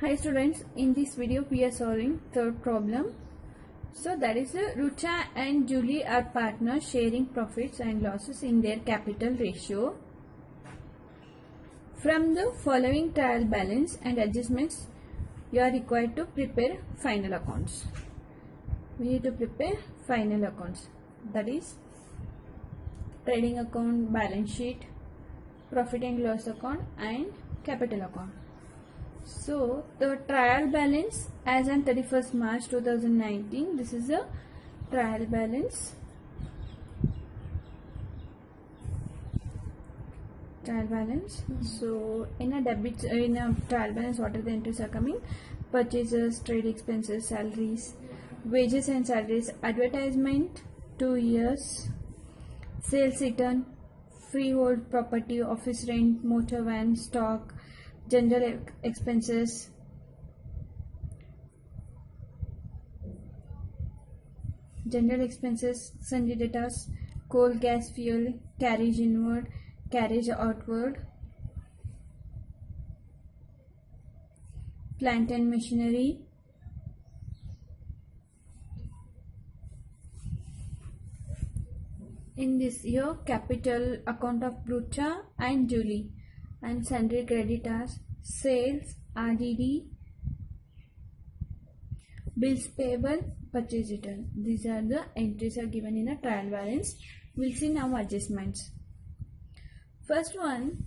Hi students, in this video we are solving third problem. So that is Rucha and Julie are partners sharing profits and losses in their capital ratio. From the following trial balance and adjustments, you are required to prepare final accounts. We need to prepare final accounts, that is trading account, balance sheet, profit and loss account and capital account. So the trial balance as on 31st March 2019, this is a trial balance. So in a trial balance, what are the entries are coming? Purchases, trade expenses, salaries, wages and salaries, advertisement, 2 years, sales return, freehold property, office rent, motor van, stock, general expenses, sundry debtors, coal, gas, fuel, carriage inward, carriage outward, plant and machinery, in this year capital account of Rucha and Julie, and sundry creditors, sales, RDD, bills payable, purchase return. These are the entries are given in a trial balance. We'll see now adjustments. First one,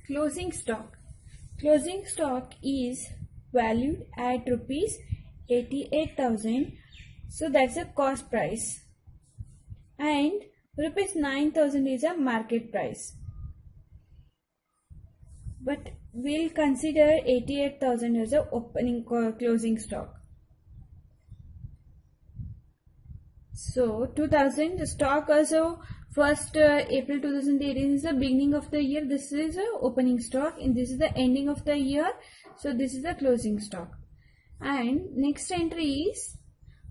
closing stock. Closing stock is valued at rupees 88,000. So that's a cost price. And rupees 9,000 is a market price. But we'll consider 88,000 as a closing stock. So 2000 the stock also 1st April 2018 is the beginning of the year. This is a opening stock and this is the ending of the year. So this is the closing stock. And next entry is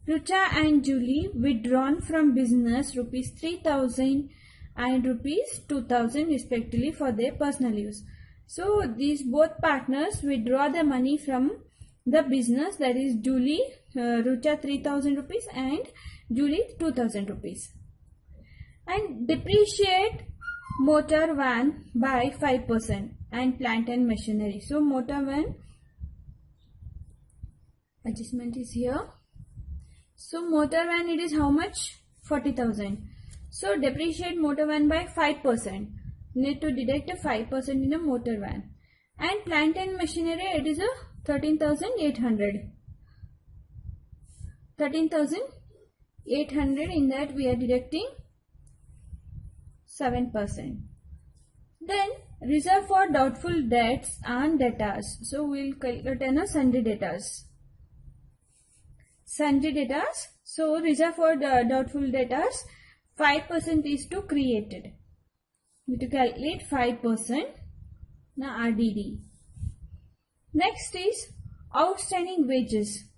Rucha and Julie withdrawn from business rupees 3,000 and rupees 2,000 respectively for their personal use. So these both partners withdraw the money from the business, that is Julie, Rucha 3,000 rupees and Julie 2,000 rupees. And depreciate motor van by 5% and plant and machinery. So motor van adjustment is here. So motor van it is how much? 40,000. So depreciate motor van by 5%. Need to deduct a 5% in a motor van. And plant and machinery it is a 13,800. 13,800, in that we are deducting 7%. Then reserve for doubtful debts and debtors. So we will calculate sundry debtors. So reserve for the doubtful debtors 5% is to created. We have to calculate 5%. Now RDD. Next is outstanding wages.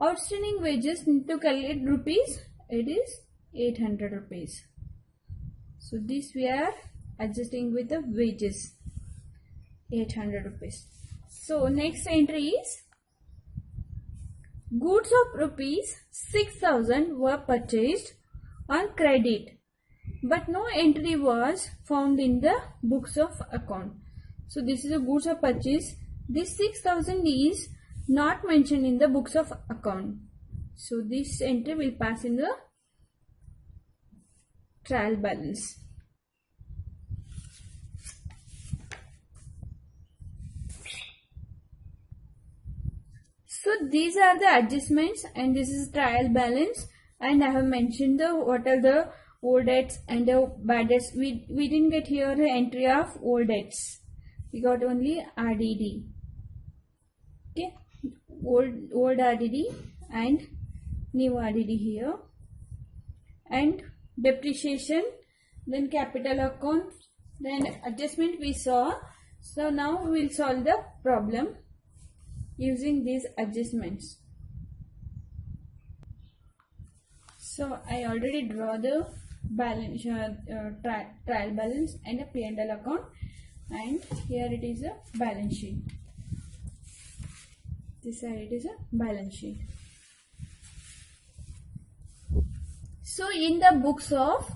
Outstanding wages need to calculate rupees. It is 800 rupees. So this we are adjusting with the wages 800 rupees. So next entry is goods of rupees 6,000 were purchased on credit, but no entry was found in the books of account. So this is a goods of purchase. This 6,000 is not mentioned in the books of account. So this entry will pass in the trial balance. So these are the adjustments and this is trial balance, and I have mentioned the what are the old debts and the bad debts. We didn't get here the entry of old debts. We got only RDD. Okay, old RDD and new RDD here, and depreciation, then capital account, then adjustment we saw. So now we will solve the problem using these adjustments. So I already draw the balance trial balance and a P&L account, and here it is a balance sheet. This side it is a balance sheet. So in the books of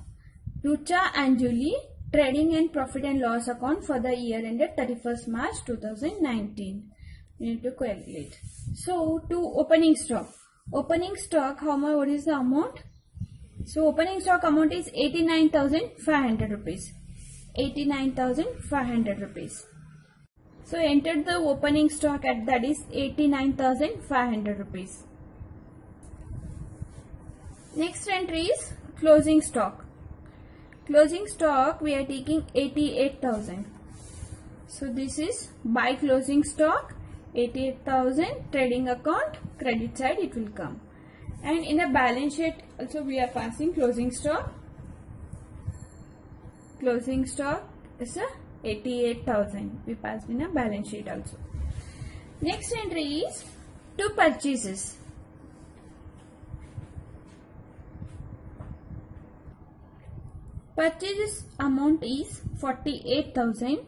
Rucha and Julie, trading and profit and loss account for the year ended 31st March 2019. We need to calculate. So to opening stock. Opening stock, how much? What is the amount? So opening stock amount is 89,500 rupees. 89,500 rupees. So entered the opening stock at that is 89,500 rupees. Next entry is closing stock. Closing stock we are taking 88,000. So this is buy closing stock 88,000, trading account, credit side it will come. And in a balance sheet also we are passing closing stock. Closing stock is a 88,000. We passed in a balance sheet also. Next entry is to purchases. Purchases amount is 48,000.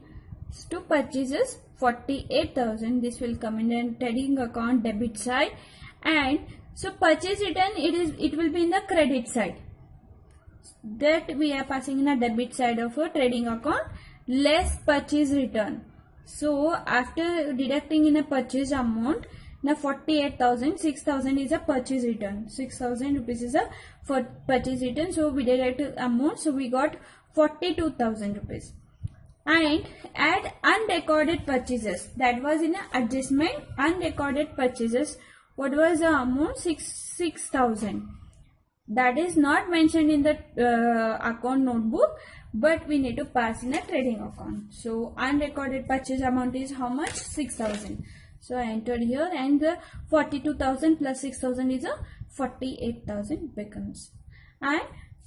To purchases 48,000. This will come in a trading account debit side, and so purchase return it will be in the credit side. That we are passing in a debit side of a trading account less purchase return. So after deducting in a purchase amount, now 48,000, 6,000 is a purchase return. 6,000 rupees is a for purchase return. So we deduct amount. So we got 42,000 rupees. And add unrecorded purchases. That was in a adjustment. Unrecorded purchases. What was the amount? 6,000. That is not mentioned in the account notebook, but we need to pass in a trading account. So unrecorded purchase amount is how much? 6,000. So I entered here, and the 42,000 plus 6,000 is a 48,000 becomes. And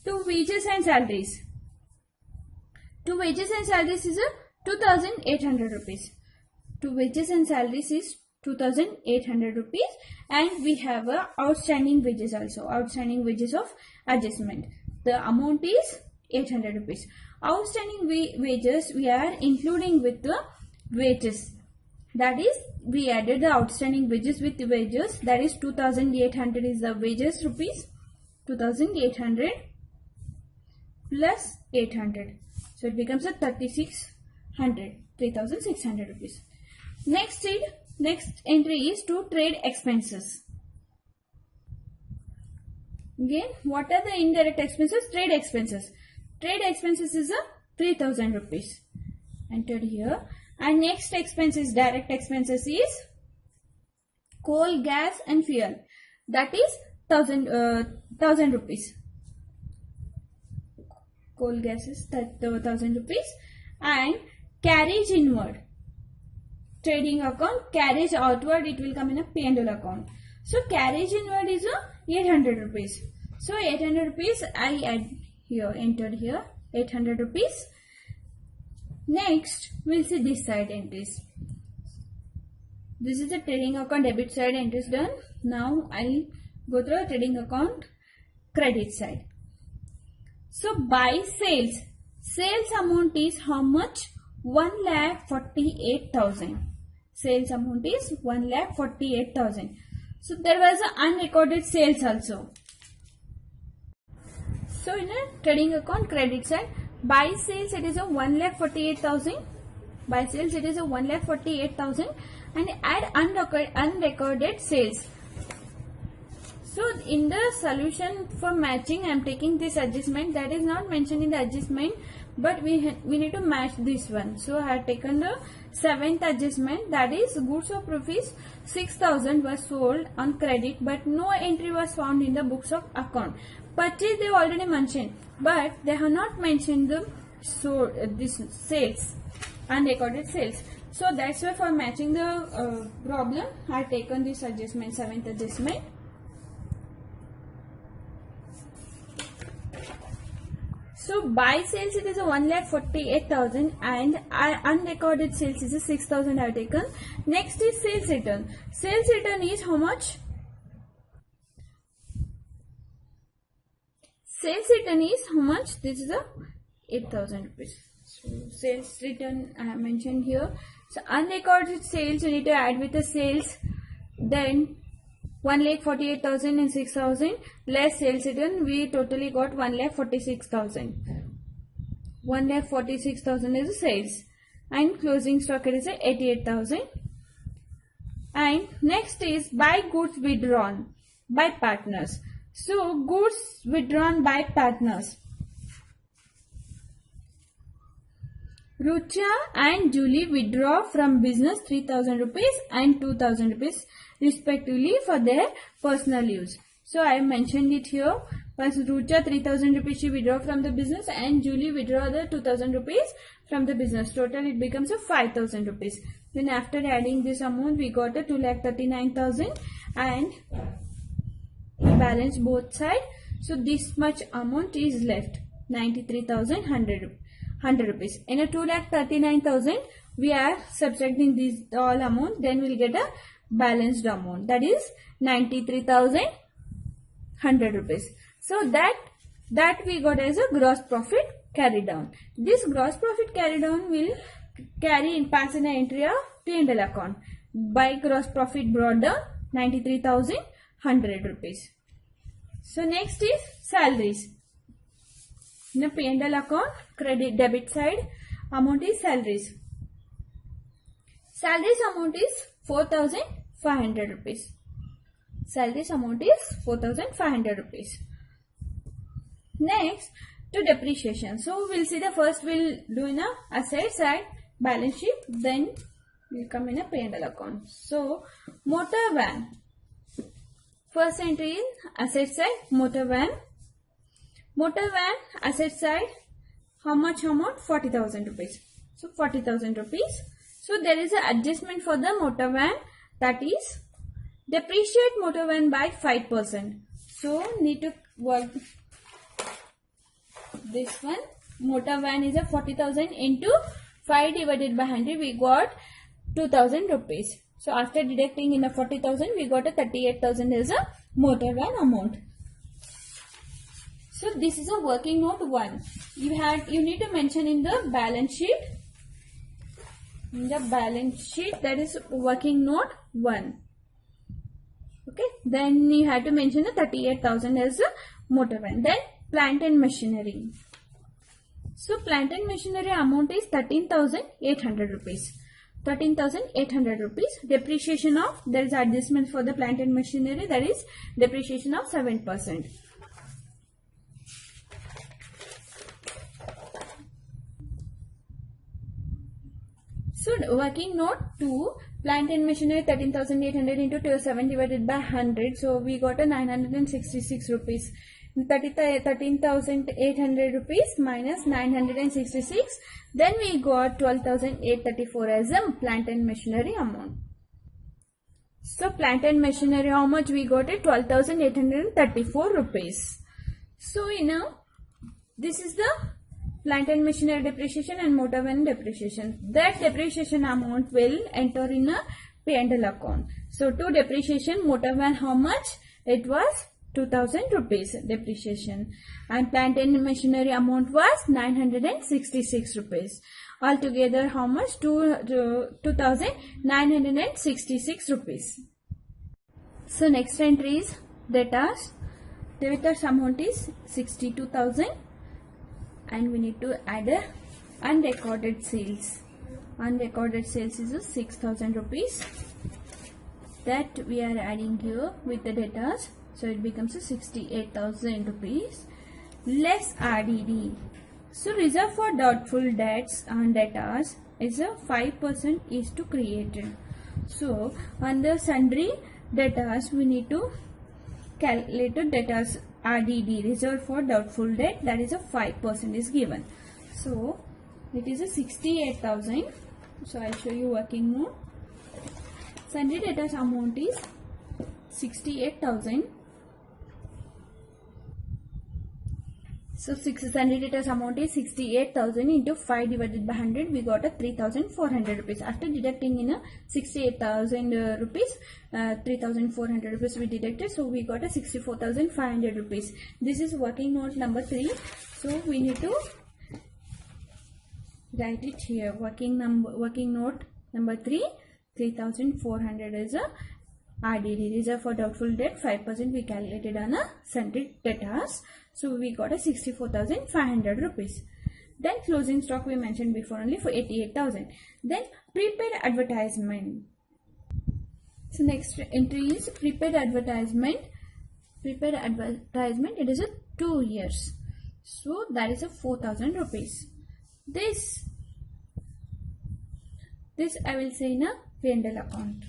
to wages and salaries. To wages and salaries is a 2,800 rupees. To wages and salaries is 2,800 rupees, and we have a outstanding wages also. Outstanding wages of adjustment. The amount is 800 rupees. Outstanding wages we are including with the wages. That is, we added the outstanding wages with the wages. That is 2,800 is the wages rupees. 2,800 plus 800. So it becomes a 3,600. 3,600 rupees. Next entry is to trade expenses. Again, what are the indirect expenses? Trade expenses. Trade expenses is a 3,000 rupees. Entered here. And next expense is direct expenses is coal, gas and fuel. That is 1,000 rupees. Coal, gas is 1,000 rupees. And carriage inward. Trading account, carriage outward, it will come in a P&L account. So carriage inward is a 800 rupees. So 800 rupees I add here, entered here, 800 rupees. Next, we'll see this side entries. This is the trading account debit side entries done. Now I'll go through a trading account credit side. So by sales, sales amount is how much? 1,48,000. Sales amount is 1,48,000. So there was an unrecorded sales also. So in a trading account credit side, by sales it is a 1,48,000. By sales it is a 1,48,000, and add unrecorded sales. So in the solution for matching, I am taking this adjustment that is not mentioned in the adjustment, but we need to match this one. So I have taken the 7th adjustment, that is goods of rupees 6,000 was sold on credit, but no entry was found in the books of account. Purchase they already mentioned, but they have not mentioned the this sales, unrecorded sales. So that's why for matching the problem, I have taken this adjustment, 7th adjustment. So by sales it is a 1,48,000, and unrecorded sales is a 6,000 I have taken. Next is sales return. Sales return is how much? Sales return is how much? This is a 8,000 rupees. So sales return I have mentioned here. So unrecorded sales you need to add with the sales. Then 1,48,000 and 6,000 less sales return, we totally got 1,46,000. 1,46,000 is the sales, and closing stock is 88,000. And next is buy goods withdrawn by partners. So goods withdrawn by partners. Rucha and Julie withdraw from business 3,000 rupees and 2,000 rupees respectively for their personal use. So I have mentioned it here. First, Rucha 3,000 rupees she withdraw from the business, and Julie withdraw the 2,000 rupees from the business. Total it becomes a 5,000 rupees. Then after adding this amount, we got a 2,39,000 and balance both sides. So this much amount is left, 93,100 rupees. In a 2,39,000, we are subtracting this all amount, then we'll get a balanced amount, that is 93,100 rupees. So that we got as a gross profit carried down. This gross profit carried down will pass in an entry of P&L account. By gross profit brought down 93,100 rupees. So next is salaries. In the P&L account, credit debit side amount is salaries. Salaries amount is 4,500 rupees. Salaries amount is 4,500 rupees. Next to depreciation. So we'll see the first we'll do in a asset side balance sheet, then we'll come in a P&L account. So motor van. First entry is asset side, motor van. Motor van asset side, how much amount? 40,000 rupees. So 40,000 rupees. So there is an adjustment for the motor van, that is depreciate motor van by 5%. So need to work this one. Motor van is a 40,000 into 5 divided by 100, we got 2,000 rupees. So after deducting in a 40,000, we got a 38,000 as a motor van amount. So this is a working note 1. You need to mention in the balance sheet. In the balance sheet, that is working note 1. Okay. Then you have to mention the 38,000 as a motor van. Then plant and machinery. So plant and machinery amount is 13,800 rupees. 13,800 rupees. Depreciation of, there is adjustment for the plant and machinery, that is depreciation of 7%. So working note 2, plant and machinery 13,800 into 7 divided by 100. So we got a 966 rupees. 13,800 rupees minus 966. Then we got 12,834 as a plant and machinery amount. So plant and machinery, how much we got it? 12,834 rupees. So this is the plant and machinery depreciation and motor van depreciation. That depreciation amount will enter in a P&L account. So to depreciation, motor van how much? It was 2,000 rupees depreciation, and plant and machinery amount was 966 rupees. Altogether how much? 2,966 rupees. So next entry is debtors. Debtors amount is 62,000, and we need to add a unrecorded sales. Unrecorded sales is 6,000 rupees. That we are adding here with the debtors. So it becomes a 68,000 rupees less RDD. So reserve for doubtful debts and debtors is a 5% is to created. So under sundry debtors, we need to calculate the debtors RDD, reserve for doubtful debt, that is a 5% is given. So it is a 68,000. So I'll show you working note. Sundry debtors amount is 68,000. So sundry debtors amount is 68,000 into 5 divided by 100. We got a 3,400 rupees. After deducting in a 68,000 rupees, 3,400 rupees we deducted. So we got a 64,500 rupees. This is working note number 3. So we need to write it here. Working note number 3. 3,400 is a RDD, reserve for doubtful debt, 5% we calculated on a sundry debtors. So we got a 64,500 rupees. Then closing stock we mentioned before only for 88,000. Then prepaid advertisement. So next entry is prepaid advertisement. Prepaid advertisement, it is a 2 years. So that is a 4,000 rupees. This I will say in a P&L account.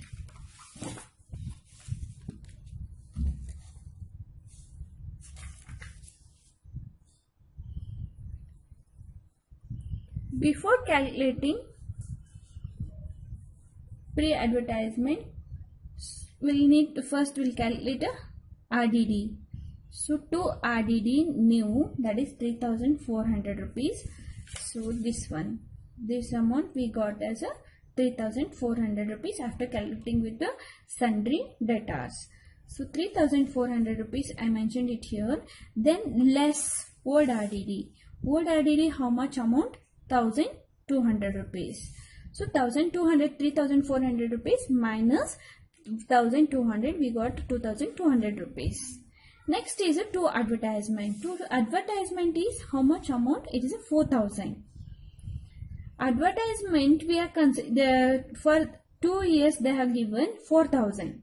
Before calculating pre-advertisement, we'll calculate a RDD. So to RDD new, that is 3,400 rupees. So this amount we got as a 3,400 rupees after calculating with the sundry debtors. So 3,400 rupees I mentioned it here. Then less old RDD. Old RDD how much amount? 1,200 rupees. So 3,400 rupees minus 1,200, we got 2,200 rupees. Next is a to advertisement. To advertisement is how much amount? It is a 4,000. Advertisement we are consider for 2 years they have given 4,000.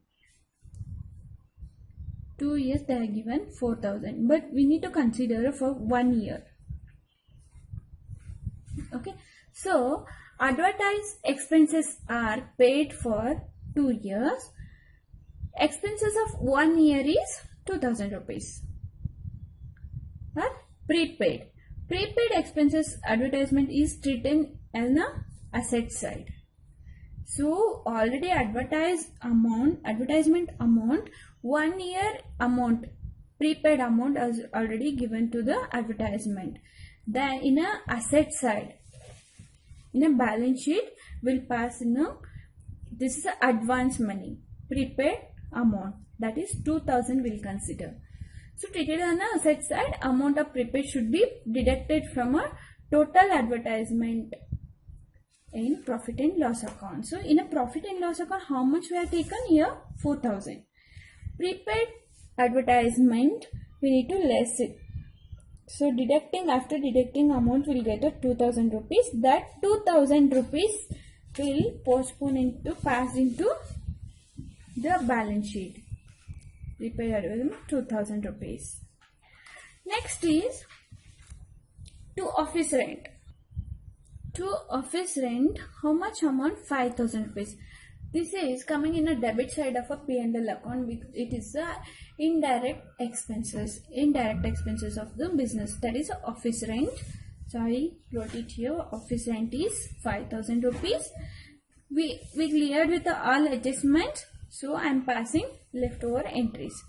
2 years they have given 4,000, but we need to consider for 1 year. Okay, so advertise expenses are paid for 2 years. Expenses of 1 year is 2,000 rupees. Or prepaid. Prepaid expenses advertisement is treated as an asset side. So already advertisement amount, 1 year amount, prepaid amount is already given to the advertisement. Then in a asset side, in a balance sheet, will pass in a, this is a advance money, prepaid amount, that is 2,000 will consider. So treated on a asset side, amount of prepaid should be deducted from a total advertisement in profit and loss account. So in a profit and loss account, how much we have taken here? 4,000. Prepaid advertisement, we need to less it. So after deducting amount, we'll get a 2,000 rupees. That 2,000 rupees will pass into the balance sheet. Prepaid advertisement 2,000 rupees. Next is to office rent. To office rent, how much amount? 5,000 rupees. This is coming in a debit side of a P&L account. It is the indirect expenses of the business. That is office rent. So I wrote it here. Office rent is 5,000 rupees. We cleared with all adjustments. So I am passing leftover entries.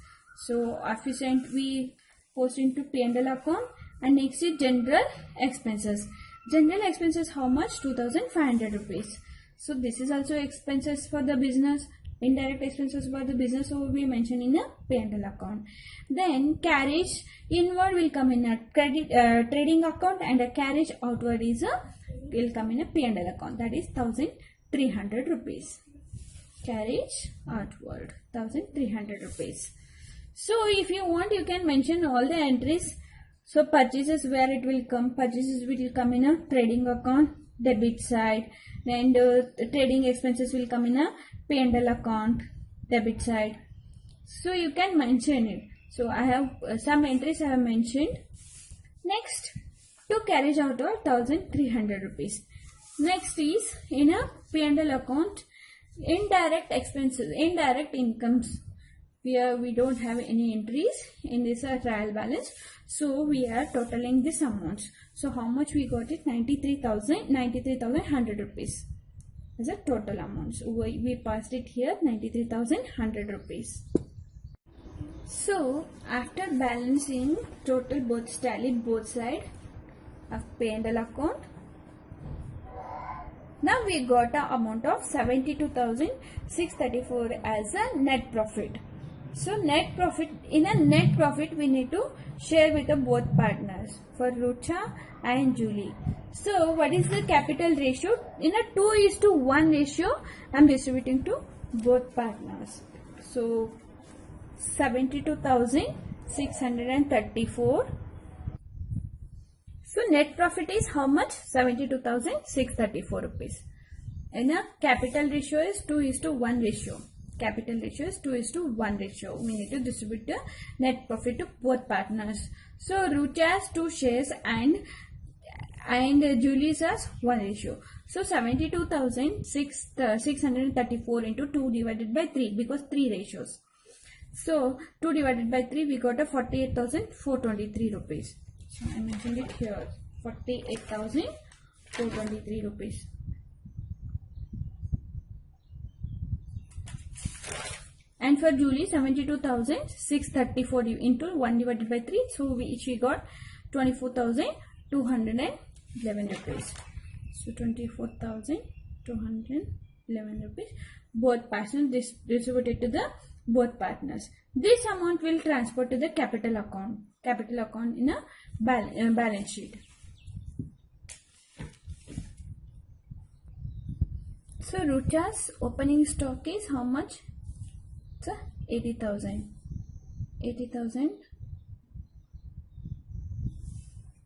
So office rent we post into P&L account, and next is general expenses. General expenses how much? 2,500 rupees. So this is also expenses for the business, indirect expenses for the business, so we mention in a P&L account. Then carriage inward will come in a trading account, and a carriage outward will come in a P&L account, that is 1,300 rupees. Carriage outward 1,300 rupees. So if you want, you can mention all the entries. So purchases, where it will come, purchases will come in a trading account, debit side, and trading expenses will come in a P&L account, debit side. So you can mention it. So I have some entries I have mentioned. Next, to carriage outward 1,300 rupees. Next is in a P&L account, indirect expenses, indirect incomes. We don't have any entries in this trial balance, so we are totaling this amount. So how much we got it? 93,100 rupees as a total amount. So we passed it here, 93,100 rupees. So after balancing total both tallied both sides of P&L account, now we got an amount of 72,634 as a net profit. So net profit, in a net profit we need to share with the both partners, for Rucha and Julie. So what is the capital ratio? In a 2:1 ratio I am distributing to both partners. So 72,634. So net profit is how much? 72,634 rupees. And a capital ratio is 2:1 ratio. Capital ratio is 2:1 ratio. We need to distribute the net profit to both partners. So Rucha has 2 shares and Julie's has 1 ratio. So 72,634 into 2 divided by 3, because 3 ratios. So 2 divided by 3, we got a 48,423 rupees. So I mentioned it here, 48,423 rupees. And for Julie, 72,634 into 1 divided by 3. So she got 24,211 rupees. So 24,211 rupees. Both partners distributed to the both partners. This amount will transfer to the capital account. Capital account in a balance sheet. So Rucha's opening stock is how much? So 80,000. 80,000.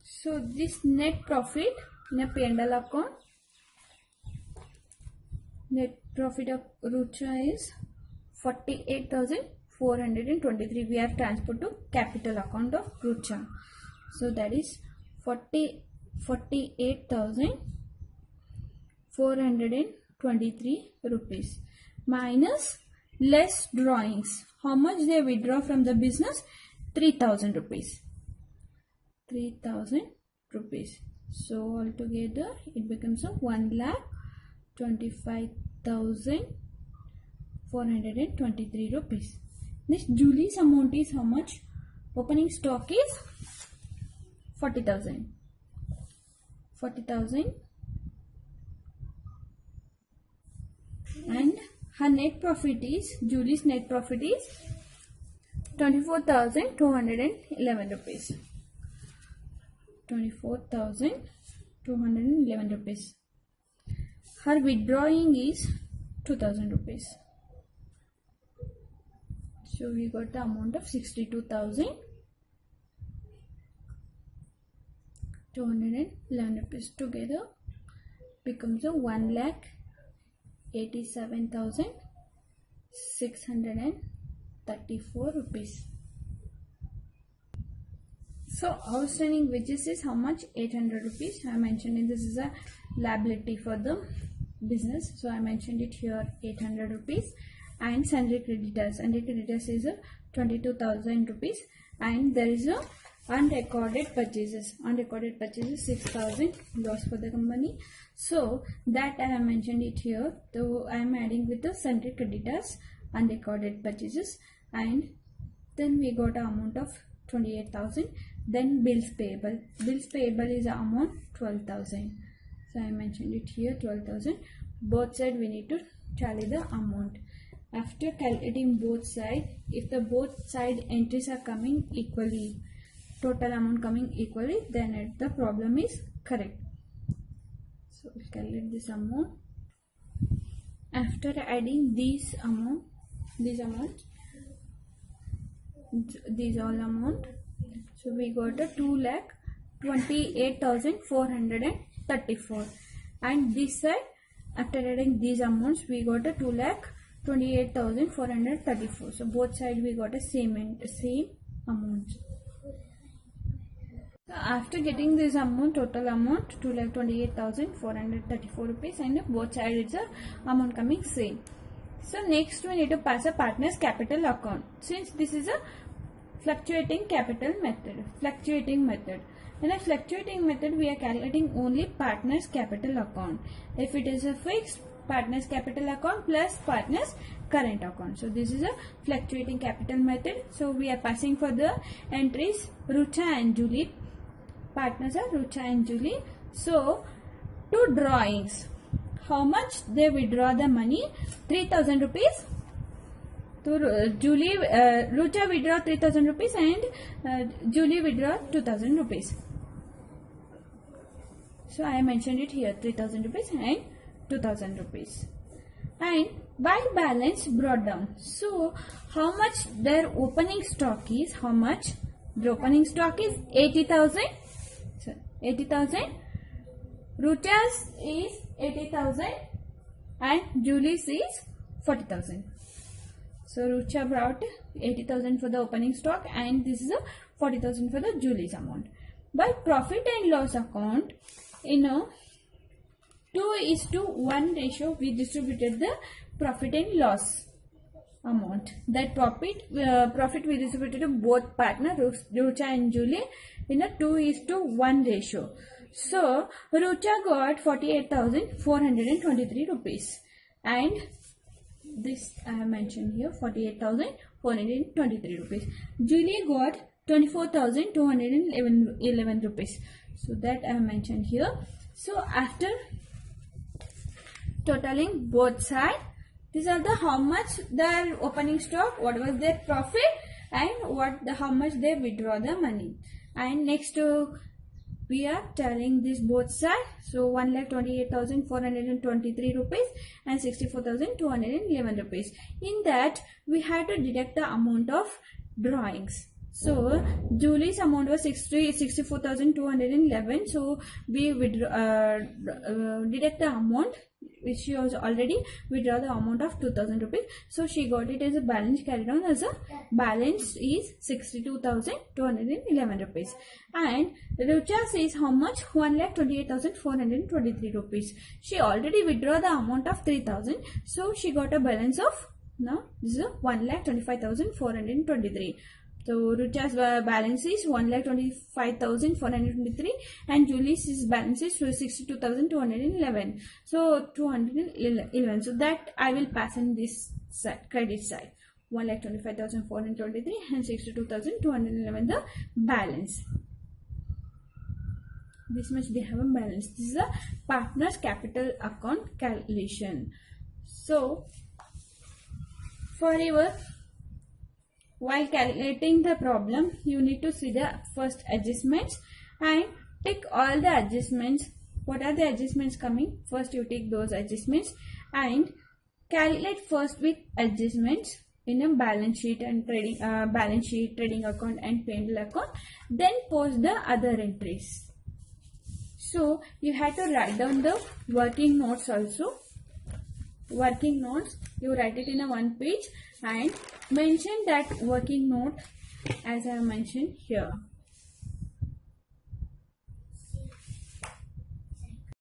So this net profit in a P&L account. Net profit of Rucha is 48,423. We have transferred to capital account of Rucha. So that is 48,423 rupees minus less drawings. How much they withdraw from the business? 3,000 rupees. 3,000 rupees. So altogether it becomes a 1,25,423 rupees. Next, Julie's amount is how much? Opening stock is 40,000. 40,000. And her net profit is, Julie's net profit is 24,211 rupees. 24,211 rupees. Her withdrawing is 2,000 rupees. So we got the amount of 62,211 rupees. Together becomes a 1,87,634 rupees. So outstanding wages is how much? 800 rupees. I mentioned this is a liability for the business. So I mentioned it here, 800 rupees. And sundry creditors. Sundry creditors is a 22,000 rupees. And there is a unrecorded purchases. Unrecorded purchases 6,000 loss for the company. So that I have mentioned it here. So I am adding with the sundry creditors, unrecorded purchases, and then we got an amount of 28,000. Then bills payable. Bills payable is amount 12,000. So I mentioned it here, 12,000. Both side we need to tally the amount. After calculating both sides, if the both side entries are coming equally, total amount coming equally, then the problem is correct. So we'll calculate this amount. After adding these all amount, so we got a 2,28,434, and this side after adding these amounts we got a 2,28,434. So both sides we got a same amount. So after getting this amount, total amount 2,28,434 rupees, and both sides it's a amount coming same. So next we need to pass a partner's capital account. Since this is a fluctuating capital method, in a fluctuating method we are calculating only partner's capital account. If it is a fixed, partner's capital account plus partner's current account. So this is a fluctuating capital method. So we are passing for the entries Rucha and Julie. Partners are Rucha and Julie. So two drawings. How much they withdraw the money? 3,000 rupees. So Rucha withdraw 3,000 rupees and Julie withdraw 2,000 rupees. So I mentioned it here, 3,000 rupees and 2,000 rupees. And by balance brought down. So how much their opening stock is? How much the opening stock is? 80,000. So 80,000. Rucha's is 80,000 and Julie's is 40,000. So Rucha brought 80,000 for the opening stock and this is a 40,000 for the Julie's amount. By profit and loss account, in a 2:1 ratio, we distributed the profit and loss amount. That profit we distributed to both partners, Rucha and Julie, in a 2:1 ratio. So Rucha got 48,423 rupees and this I have mentioned here, 48,423 rupees. Julie got 24,211 rupees. So that I have mentioned here. So after totaling both sides, these are the how much their opening stock, what was their profit, and how much they withdraw the money. And next we are telling this both sides. So 1,28,423 rupees and 64,211 rupees. In that we had to deduct the amount of drawings. So Julie's amount was 64,211. So we deduct the amount which she was already withdraw the amount of 2,000 rupees. So she got it as a balance carried on as a balance is 62,211 rupees. And Rucha says how much? 1,28,423 rupees. She already withdraw the amount of 3,000. So she got a balance of, now this is 1,25,423. So Rucha's balance is 1,25,423 and Julie's balance is 62,211. So 211. So that I will pass in this side, credit side. 1,25,423 and 62,211 the balance. This much they have a balance. This is a partner's capital account calculation. So forever, while calculating the problem, you need to see the first adjustments and take all the adjustments. What are the adjustments coming? First you take those adjustments and calculate first with adjustments in a balance sheet and trading trading account and P&L account. Then post the other entries. So you have to write down the working notes also. Working notes, you write it in a one page and mention that working note as I have mentioned here.